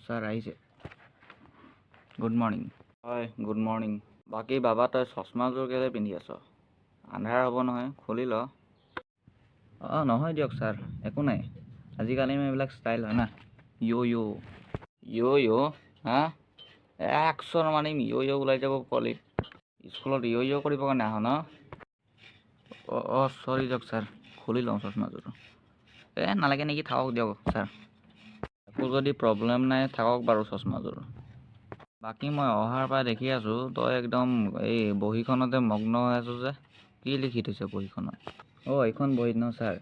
Sir আহিছে। Good morning. হয় good morning. বাকী বাবা তই চশমাযোৰ কেলৈ পিন্ধি আছ? আন্ধাৰ হ'ব নহয়, খুলি ল। নহয় দিয়ক ছাৰ, একো নাই। আজিকালি এইবিলাক ষ্টাইল হয় না। য়ো হা একশৰ মাৰিম য়ো ওলাই যাব পোৱালি। স্কুলত য়ো কৰিবৰ কাৰণে আহ ন? চৰি দিয়ক ছাৰ, খুলি লওঁ চশমাযোৰ। নালাগে নেকি, থাকক দিয়ক ছাৰ। একো যদি প্ৰব্লেম নাই থাকক বাৰু চশমাযোৰ। বাকী মই অহাৰ পৰা দেখি আছোঁ তই একদম এই বহীখনতে মগ্ন হৈ আছো যে। কি লিখি থৈছে বহীখনত? এইখন বহীত ন ছাৰ,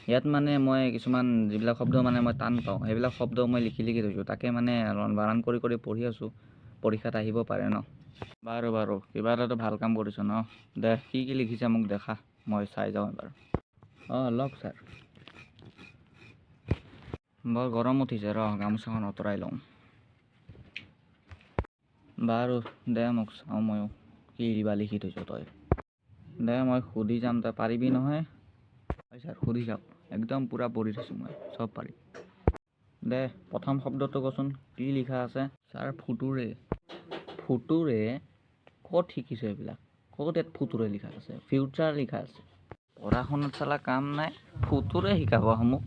ইয়াত মানে মই কিছুমান যিবিলাক শব্দ মানে মই টান পাওঁ সেইবিলাক শব্দ মই লিখি থৈছোঁ। তাকে মানে বানান কৰি পঢ়ি আছোঁ, পৰীক্ষাত আহিব পাৰে ন। বাৰু কিবা এটাতো ভাল কাম কৰিছ ন। দে কি লিখিছে মোক দেখা, মই চাই যাওঁ এবাৰ। লওক ছাৰ। বৰ গৰম উঠিছে, গামোচাখন আঁতৰাই লওঁ। বাৰু দে মোক চাওঁ ময়ো কি লিখি থৈছ তই। দে মই সুধি যাম, তই পাৰিবি নহয়? হয় ছাৰ সুধি যাওক, একদম পূৰা পঢ়ি থৈছোঁ মই, চব পাৰিম। দে প্ৰথম শব্দটো কচোন, কি লিখা আছে? ছাৰ ফুটুৰে? ক'ত শিকিছ এইবিলাক? ক'ত ইয়াত ফুটুৰে লিখা আছে? ফিউচাৰ লিখা আছে। পঢ়া শুনাত চালা কাম নাই, ফুটুৰে শিকাব মোক।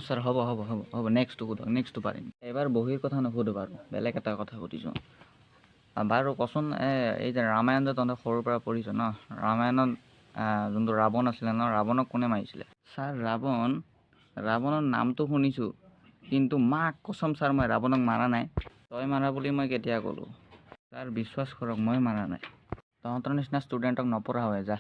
ছাৰ হ'ব নেক্সটটো পাৰিম। এইবাৰ বহীৰ কথা নুসুধো বাৰু, বেলেগ এটা কথা সুধিছোঁ। বাৰু কচোন, এই যে ৰামায়ণ যে তহঁতে সৰুৰ পৰা পঢ়িছ ন, ৰামায়ণত যোনটো ৰাৱণ আছিলে ন, ৰাৱণক কোনে মাৰিছিলে? ছাৰ ৰাৱণৰ নামটো শুনিছোঁ, কিন্তু মাক কচম ছাৰ মই ৰাৱণক মাৰা নাই। তই মাৰা বুলি মই কেতিয়া ক'লোঁ? ছাৰ বিশ্বাস কৰক মই মাৰা নাই। তহঁতৰ নিচিনা ষ্টুডেণ্টক নপঢ়াওৱে যা।